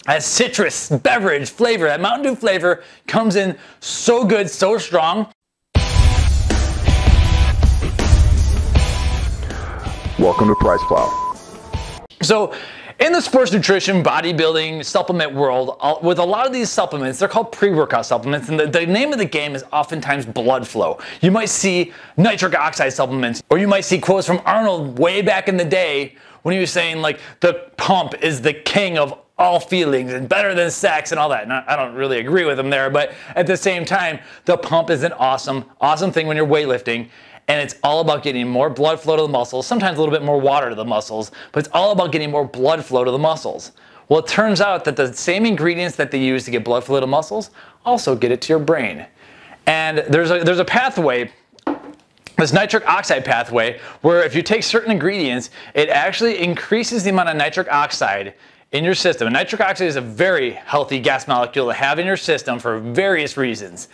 That citrus beverage flavor, that Mountain Dew flavor comes in so good, so strong. Welcome to PricePlow. So in the sports nutrition, bodybuilding, supplement world, with a lot of these supplements, they're called pre-workout supplements, and the name of the game is oftentimes blood flow. You might see nitric oxide supplements, or you might see quotes from Arnold way back in the day when he was saying like the pump is the king of all feelings and better than sex and all that. Now, I don't really agree with him there, but at the same time, the pump is an awesome thing when you're weightlifting. And it's all about getting more blood flow to the muscles, sometimes a little bit more water to the muscles, but it's all about getting more blood flow to the muscles. Well, it turns out that the same ingredients that they use to get blood flow to muscles also get it to your brain. And there's a pathway, this nitric oxide pathway, where if you take certain ingredients, it actually increases the amount of nitric oxide in your system. And nitric oxide is a very healthy gas molecule to have in your system for various reasons.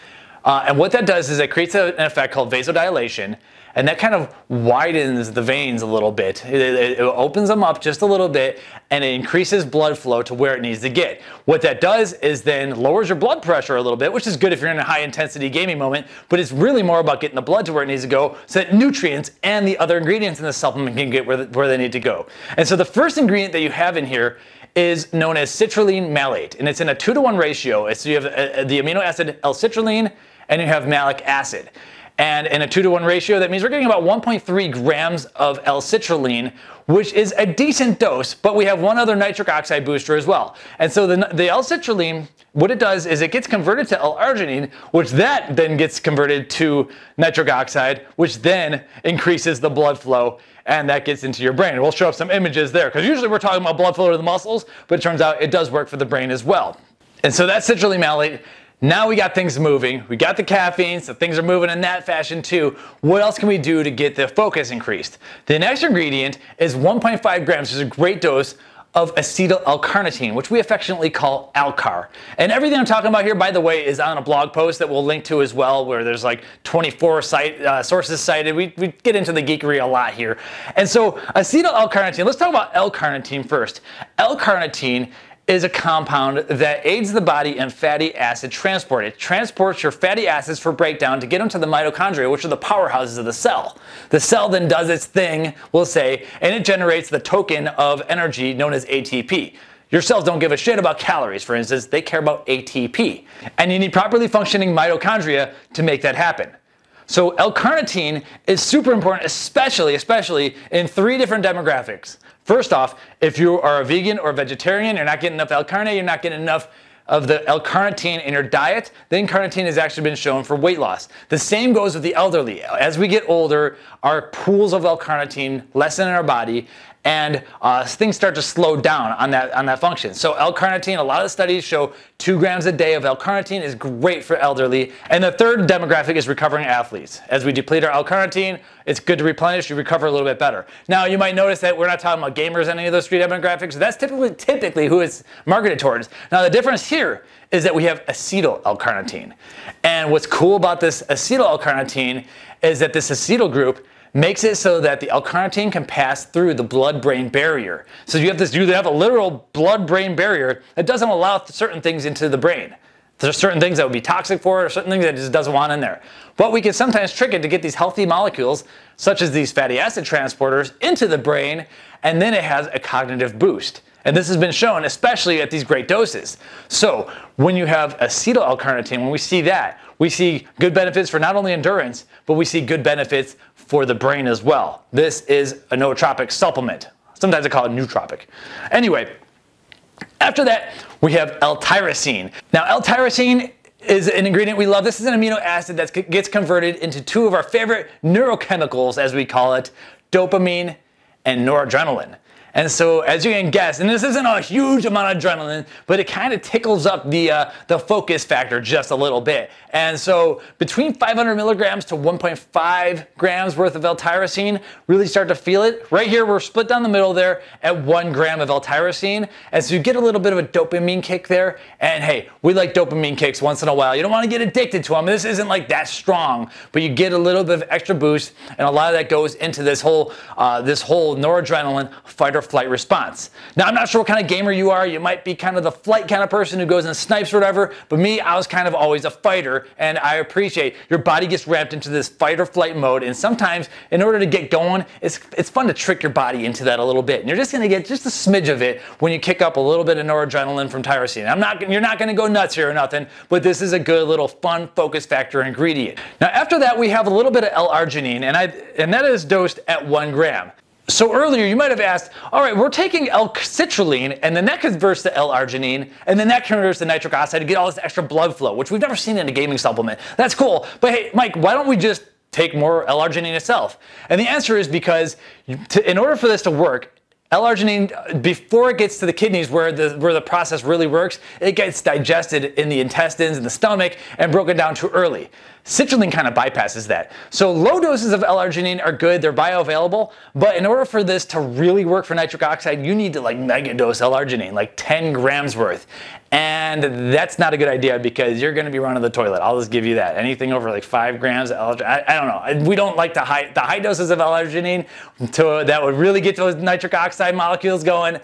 And what that does is it creates an effect called vasodilation, and that kind of widens the veins a little bit. It opens them up just a little bit, and it increases blood flow to where it needs to get. What that does is then lowers your blood pressure a little bit, which is good if you're in a high intensity gaming moment, but it's really more about getting the blood to where it needs to go so that nutrients and the other ingredients in the supplement can get where they need to go. And so the first ingredient that you have in here is known as citrulline malate, and it's in a 2-to-1 ratio. So you have the amino acid L-citrulline, and you have malic acid. And in a 2-to-1 ratio, that means we're getting about 1.3 grams of L-citrulline, which is a decent dose, but we have one other nitric oxide booster as well. And so the L-citrulline, what it does is it gets converted to L-arginine, which that then gets converted to nitric oxide, which then increases the blood flow, and that gets into your brain. We'll show up some images there, because usually we're talking about blood flow to the muscles, but it turns out it does work for the brain as well. And so that's citrulline malate. Now we got things moving. We got the caffeine, so things are moving in that fashion too. What else can we do to get the focus increased? The next ingredient is 1.5 grams, which is a great dose of acetyl L-carnitine, which we affectionately call LCAR. And everything I'm talking about here, by the way, is on a blog post that we'll link to as well, where there's like 24 sources cited. We get into the geekery a lot here. And so acetyl L-carnitine, let's talk about L-carnitine first. L-carnitine is a compound that aids the body in fatty acid transport. It transports your fatty acids for breakdown to get them to the mitochondria, which are the powerhouses of the cell. The cell then does its thing, we'll say, and it generates the token of energy known as ATP. Your cells don't give a shit about calories, for instance, they care about ATP. And you need properly functioning mitochondria to make that happen. So L-carnitine is super important, especially in 3 different demographics. First off, if you are a vegan or vegetarian, you're not getting enough L-carnitine, you're not getting enough of the L-carnitine in your diet, then carnitine has actually been shown for weight loss. The same goes with the elderly. As we get older, our pools of L-carnitine lessen in our body, and things start to slow down on that function. So L-carnitine, a lot of the studies show 2 grams a day of L-carnitine is great for elderly. And the third demographic is recovering athletes. As we deplete our L-carnitine, it's good to replenish, you recover a little bit better. Now you might notice that we're not talking about gamers in any of those 3 demographics. That's typically who it's marketed towards. Now the difference here is that we have acetyl L-carnitine. And what's cool about this acetyl L-carnitine is that this acetyl group makes it so that the L-carnitine can pass through the blood-brain barrier. So you have a literal blood-brain barrier that doesn't allow certain things into the brain. There's certain things that would be toxic for it, or certain things that it just doesn't want in there. But we can sometimes trick it to get these healthy molecules, such as these fatty acid transporters, into the brain, and then it has a cognitive boost. And this has been shown, especially at these great doses. So when you have acetyl L-carnitine, when we see that, we see good benefits for not only endurance, but we see good benefits for the brain as well. This is a nootropic supplement. Sometimes I call it nootropic. Anyway, after that, we have L-tyrosine. Now, L-tyrosine is an ingredient we love. This is an amino acid that gets converted into 2 of our favorite neurochemicals, as we call it, dopamine and noradrenaline. And so, as you can guess, and this isn't a huge amount of adrenaline, but it kind of tickles up the focus factor just a little bit. And so, between 500 milligrams to 1.5 grams worth of L-tyrosine, really start to feel it. Right here, we're split down the middle there at 1 gram of L-tyrosine. And so you get a little bit of a dopamine kick there. And hey, we like dopamine kicks once in a while. You don't want to get addicted to them. This isn't like that strong, but you get a little bit of extra boost. And a lot of that goes into this whole noradrenaline fight or or flight response. Now, I'm not sure what kind of gamer you are. You might be kind of the flight kind of person who goes and snipes or whatever, but me, I was kind of always a fighter, and I appreciate your body gets ramped into this fight or flight mode, and sometimes in order to get going, it's fun to trick your body into that a little bit. And you're just gonna get just a smidge of it when you kick up a little bit of noradrenaline from tyrosine. You're not gonna go nuts here or nothing, but this is a good little fun focus factor ingredient. Now, after that, we have a little bit of L-arginine, and that is dosed at 1 gram. So earlier you might have asked, all right, we're taking L-citrulline and then that converts to L-arginine and then that converts to nitric oxide to get all this extra blood flow, which we've never seen in a gaming supplement. That's cool. But hey, Mike, why don't we just take more L-arginine itself? And the answer is because in order for this to work, L-arginine, before it gets to the kidneys where the process really works, it gets digested in the intestines and the stomach and broken down too early. Citrulline kind of bypasses that. So low doses of L-arginine are good, they're bioavailable, but in order for this to really work for nitric oxide, you need to like mega dose L-arginine, like 10 grams worth. And that's not a good idea because you're gonna be running the toilet. I'll just give you that. Anything over like 5 grams of L-arginine, I don't know. We don't like the high doses of L-arginine that would really get those nitric oxide molecules going.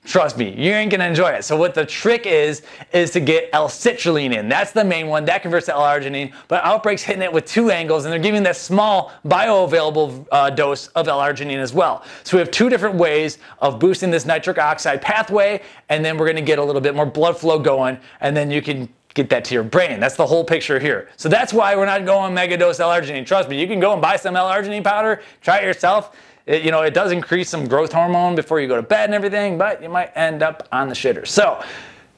Trust me, you ain't gonna enjoy it. So what the trick is to get L-citrulline in. That's the main one, that converts to L-arginine, but Outbreak's hitting it with 2 angles and they're giving that small bioavailable dose of L-arginine as well. So we have 2 different ways of boosting this nitric oxide pathway, and then we're gonna get a little bit more blood flow going, and then you can get that to your brain. That's the whole picture here. So that's why we're not going mega dose L-arginine. Trust me, you can go and buy some L-arginine powder, try it yourself. It does increase some growth hormone before you go to bed and everything, but you might end up on the shitter. So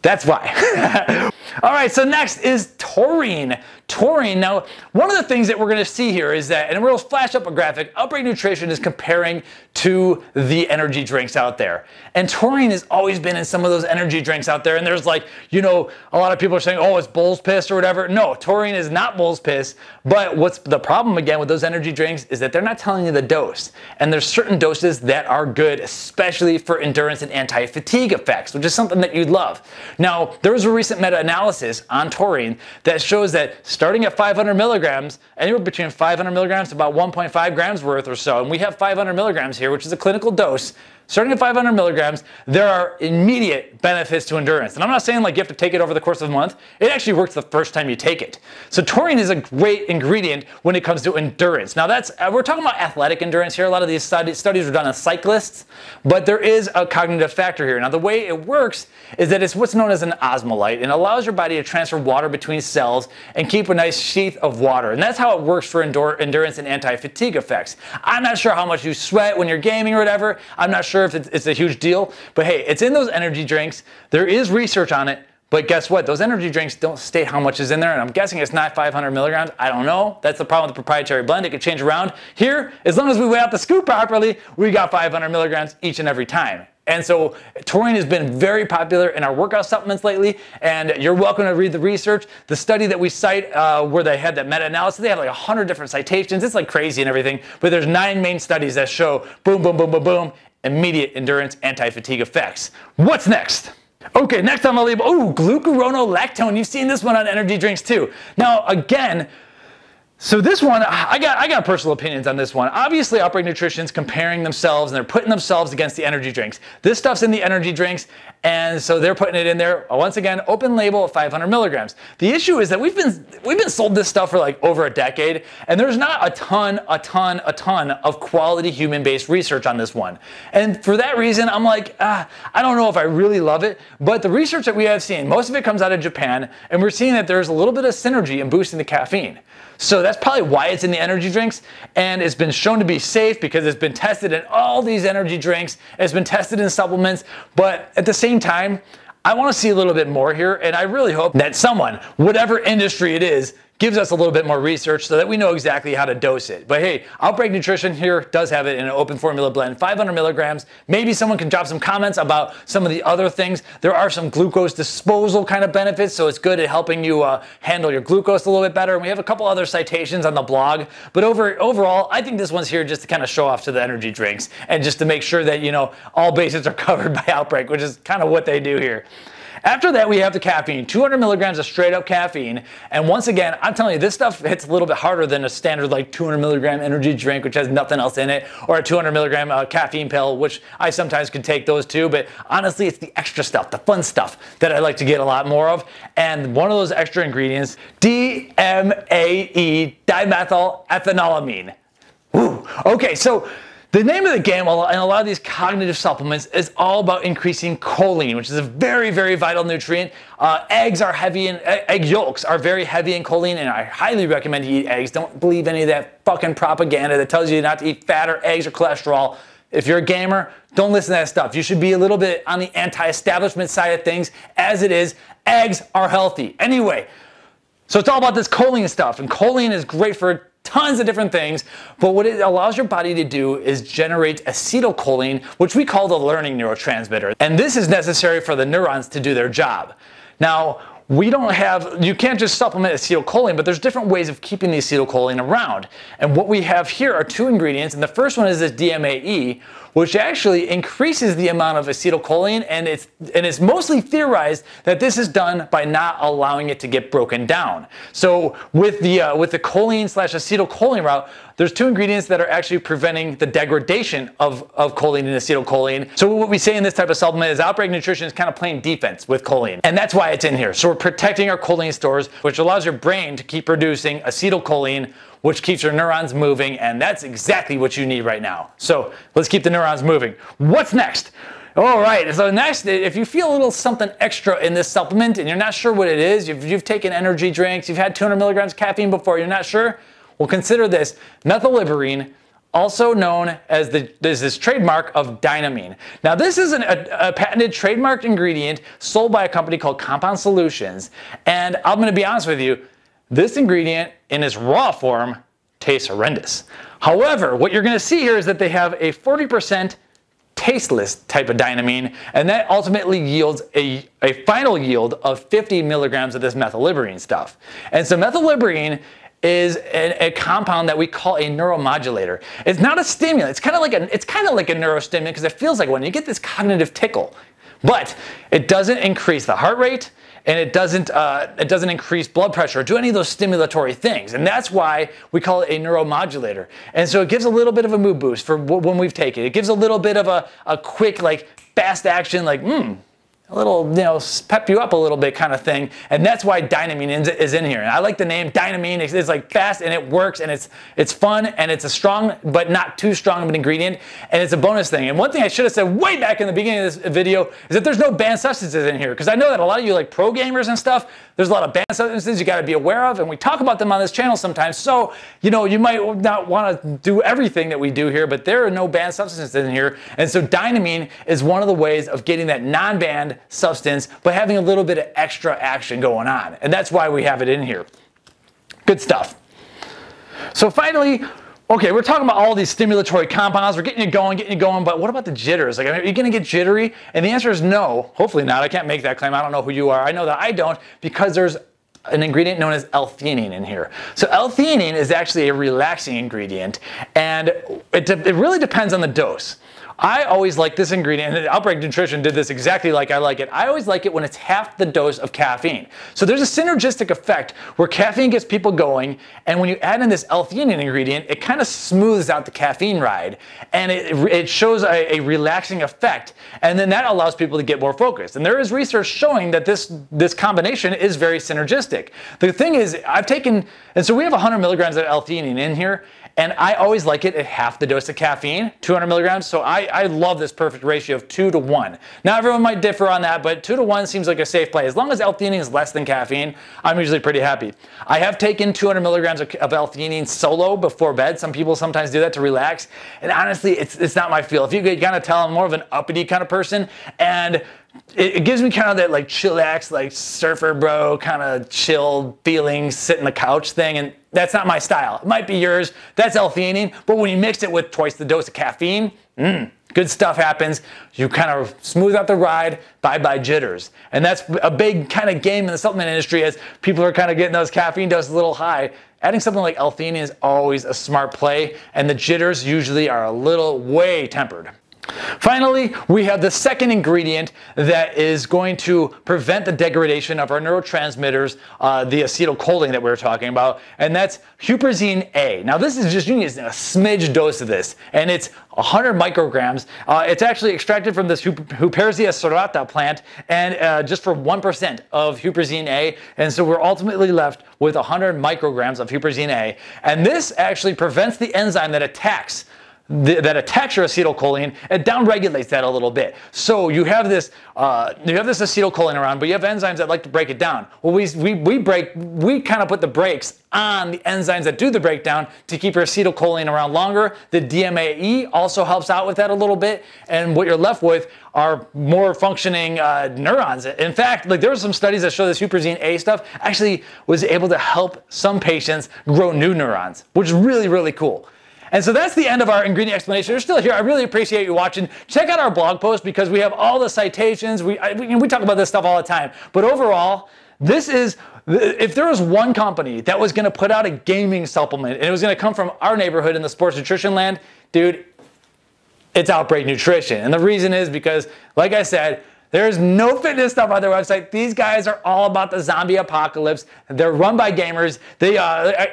that's why. All right, so next is taurine. Taurine, now one of the things that we're gonna see here is that, and we'll flash up a graphic, Outbreak Nutrition is comparing to the energy drinks out there. And taurine has always been in some of those energy drinks out there, and there's like, a lot of people are saying, oh, it's bull's piss or whatever. No, taurine is not bull's piss, but what's the problem again with those energy drinks is that they're not telling you the dose. And there's certain doses that are good, especially for endurance and anti-fatigue effects, which is something that you'd love. Now, there was a recent meta-analysis on taurine that shows that starting at 500 milligrams, anywhere between 500 milligrams to about 1.5 grams worth or so, and we have 500 milligrams here, which is a clinical dose. Starting at 500 milligrams, there are immediate benefits to endurance. And I'm not saying like you have to take it over the course of a month. It actually works the first time you take it. So taurine is a great ingredient when it comes to endurance. Now we're talking about athletic endurance here. A lot of these studies were done on cyclists, but there is a cognitive factor here. Now the way it works is that it's what's known as an osmolyte, and allows your body to transfer water between cells and keep a nice sheath of water. And that's how it works for endurance and anti-fatigue effects. I'm not sure how much you sweat when you're gaming or whatever. I'm not sure if it's a huge deal, but hey, it's in those energy drinks. There is research on it, but guess what? Those energy drinks don't state how much is in there, and I'm guessing it's not 500 milligrams. I don't know. That's the problem with the proprietary blend. It could change around. Here, as long as we weigh out the scoop properly, we got 500 milligrams each and every time. And so taurine has been very popular in our workout supplements lately, and you're welcome to read the research. The study that we cite where they had that meta-analysis, they have like 100 different citations. It's like crazy and everything, but there's 9 main studies that show boom, boom, boom, boom, boom, immediate endurance anti-fatigue effects. What's next? Okay, next on my label, glucuronolactone. You've seen this one on energy drinks too. Now again, so this one, I got personal opinions on this one. Obviously, Outbreak Nutrition's comparing themselves and they're putting themselves against the energy drinks. This stuff's in the energy drinks, and so they're putting it in there. Once again, open label at 500 milligrams. The issue is that we've been sold this stuff for like over a decade, and there's not a ton of quality human-based research on this one. And for that reason, I'm like, I don't know if I really love it, but the research that we have seen, most of it comes out of Japan, and we're seeing that there's a little bit of synergy in boosting the caffeine. So that's probably why it's in the energy drinks, and it's been shown to be safe because it's been tested in all these energy drinks, it's been tested in supplements, but at the same time, I want to see a little bit more here, and I really hope that someone, whatever industry it is, gives us a little bit more research so that we know exactly how to dose it. But hey, Outbreak Nutrition here does have it in an open formula blend, 500 milligrams. Maybe someone can drop some comments about some of the other things. There are some glucose disposal kind of benefits, so it's good at helping you handle your glucose a little bit better. And we have a couple other citations on the blog. But overall, I think this one's here just to kind of show off to the energy drinks and just to make sure that, all bases are covered by Outbreak, which is kind of what they do here. After that, we have the caffeine, 200 milligrams of straight up caffeine. And once again, I'm telling you, this stuff hits a little bit harder than a standard like 200 milligram energy drink, which has nothing else in it, or a 200 milligram caffeine pill, which I sometimes could take those too. But honestly, it's the extra stuff, the fun stuff that I like to get a lot more of. And one of those extra ingredients, DMAE, dimethylethanolamine. Woo. Okay, so the name of the game in a lot of these cognitive supplements is all about increasing choline, which is a very, very vital nutrient. Eggs are heavy in, egg yolks are very heavy in choline, and I highly recommend you eat eggs. Don't believe any of that fucking propaganda that tells you not to eat fat or eggs or cholesterol. If you're a gamer, don't listen to that stuff. You should be a little bit on the anti-establishment side of things. As it is, eggs are healthy. Anyway, so it's all about this choline stuff, and choline is great for tons of different things, but what it allows your body to do is generate acetylcholine, which we call the learning neurotransmitter. And this is necessary for the neurons to do their job. Now, you can't just supplement acetylcholine, but there's different ways of keeping the acetylcholine around. And what we have here are two ingredients, and the first one is this DMAE, which actually increases the amount of acetylcholine, and it's mostly theorized that this is done by not allowing it to get broken down. So with the choline / acetylcholine route, there's two ingredients that are actually preventing the degradation of choline and acetylcholine. So what we say in this type of supplement is Outbreak Nutrition is kind of playing defense with choline, and that's why it's in here. So we're protecting our choline stores, which allows your brain to keep producing acetylcholine, which keeps your neurons moving, and that's exactly what you need right now. So let's keep the neurons moving. What's next? All right, so next, if you feel a little something extra in this supplement and you're not sure what it is, you've taken energy drinks, you've had 200 milligrams of caffeine before, you're not sure, well, consider this methylliberine, also known as this trademark of dynamine. Now, this is a patented trademarked ingredient sold by a company called Compound Solutions, and I'm going to be honest with you, this ingredient in its raw form tastes horrendous. However, what you're going to see here is that they have a 40% tasteless type of dynamine, and that ultimately yields a final yield of 50 milligrams of this methylliberine stuff. And so methylliberine is a compound that we call a neuromodulator. It's not a stimulant. It's kind of like a neurostimulant because it feels like one. You get this cognitive tickle, but it doesn't increase the heart rate, and it doesn't increase blood pressure or do any of those stimulatory things. And that's why we call it a neuromodulator. And so it gives a little bit of a mood boost for when we've taken it. It gives a little bit of a quick, like, fast action, like, a little, pep you up a little bit kind of thing. And that's why dynamine is in here. And I like the name dynamine. It's like fast and it works and it's fun and it's a strong but not too strong of an ingredient. And it's a bonus thing. And one thing I should have said way back in the beginning of this video is that there's no banned substances in here. Because I know that a lot of you like pro gamers and stuff, there's a lot of banned substances you got to be aware of. And we talk about them on this channel sometimes. So, you might not want to do everything that we do here, but there are no banned substances in here. And so dynamine is one of the ways of getting that non-banned substance but having a little bit of extra action going on, and that's why we have it in here. Good stuff. So finally, okay, we're talking about all these stimulatory compounds, we're getting you going, but what about the jitters? Like, are you going to get jittery? And the answer is no. Hopefully not. I can't make that claim. I don't know who you are. I know that I don't, because there's an ingredient known as L-theanine in here. So L-theanine is actually a relaxing ingredient, and it really depends on the dose. I always like this ingredient, and Outbreak Nutrition did this exactly like I like it. I always like it when it's half the dose of caffeine. So there's a synergistic effect where caffeine gets people going, and when you add in this L-theanine ingredient, it kind of smooths out the caffeine ride, and it shows a relaxing effect, and then that allows people to get more focused. And there is research showing that this combination is very synergistic. The thing is, and so we have 100 milligrams of L-theanine in here, and I always like it at half the dose of caffeine, 200 milligrams. So I love this perfect ratio of 2 to 1. Now everyone might differ on that, but 2 to 1 seems like a safe play. As long as L-theanine is less than caffeine, I'm usually pretty happy. I have taken 200 milligrams of L-theanine solo before bed. Some people sometimes do that to relax. And honestly, it's not my feel. If you could kind of tell, I'm more of an uppity kind of person, and it gives me kind of that like chillax, like surfer bro kind of chill feeling, sit in the couch thing, and that's not my style. It might be yours. That's L-theanine, but when you mix it with twice the dose of caffeine, good stuff happens. You kind of smooth out the ride, bye-bye jitters. And that's a big kind of game in the supplement industry as people are kind of getting those caffeine doses a little high. Adding something like L-theanine is always a smart play, and the jitters usually are way tempered. Finally, we have the second ingredient that is going to prevent the degradation of our neurotransmitters, the acetylcholine that we were talking about, and that's Huperzine A. Now this is just, you need a smidge dose of this, and it's 100 micrograms. It's actually extracted from this Huperzine serrata plant, and just for 1% of Huperzine A, and so we're ultimately left with 100 micrograms of Huperzine A, and this actually prevents the enzyme that attacks your acetylcholine. It downregulates that a little bit. So you have this acetylcholine around, but you have enzymes that like to break it down. Well, we kind of put the brakes on the enzymes that do the breakdown to keep your acetylcholine around longer. The DMAE also helps out with that a little bit, and what you're left with are more functioning neurons. In fact, like there were some studies that show this Huperzine A stuff actually was able to help some patients grow new neurons, which is really, really cool. And so that's the end of our ingredient explanation. You're still here. I really appreciate you watching. Check out our blog post because we have all the citations. We talk about this stuff all the time. But overall, this is, if there was one company that was going to put out a gaming supplement and it was going to come from our neighborhood in the sports nutrition land, dude, it's Outbreak Nutrition. And the reason is because, like I said, there's no fitness stuff on their website. These guys are all about the zombie apocalypse. They're run by gamers. They,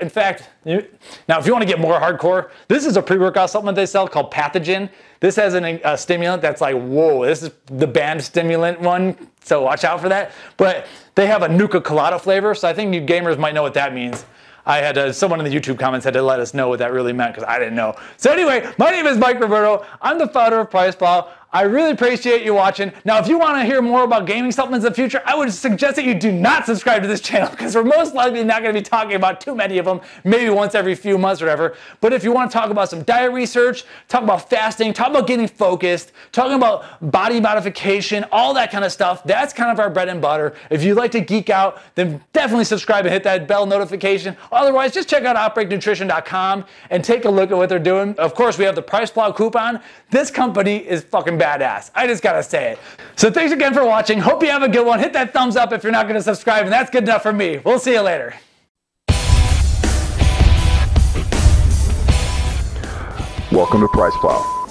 in fact, now if you want to get more hardcore, this is a pre-workout supplement they sell called Pathogen. This has a stimulant that's like, whoa, this is the banned stimulant one, so watch out for that. But they have a Nuka Colada flavor, so I think you gamers might know what that means. I had someone in the YouTube comments had to let us know what that really meant because I didn't know. So anyway, my name is Mike Roberto. I'm the founder of PricePlow. I really appreciate you watching. Now, if you want to hear more about gaming supplements in the future, I would suggest that you do not subscribe to this channel because we're most likely not going to be talking about too many of them, maybe once every few months or whatever. But if you want to talk about some diet research, talk about fasting, talk about getting focused, talking about body modification, all that kind of stuff, that's kind of our bread and butter. If you'd like to geek out, then definitely subscribe and hit that bell notification. Otherwise, just check out OutbreakNutrition.com and take a look at what they're doing. Of course, we have the PricePlow coupon. This company is fucking badass. I just gotta say it. So thanks again for watching. Hope you have a good one. Hit that thumbs up if you're not gonna subscribe, and that's good enough for me. We'll see you later. Welcome to PricePlow.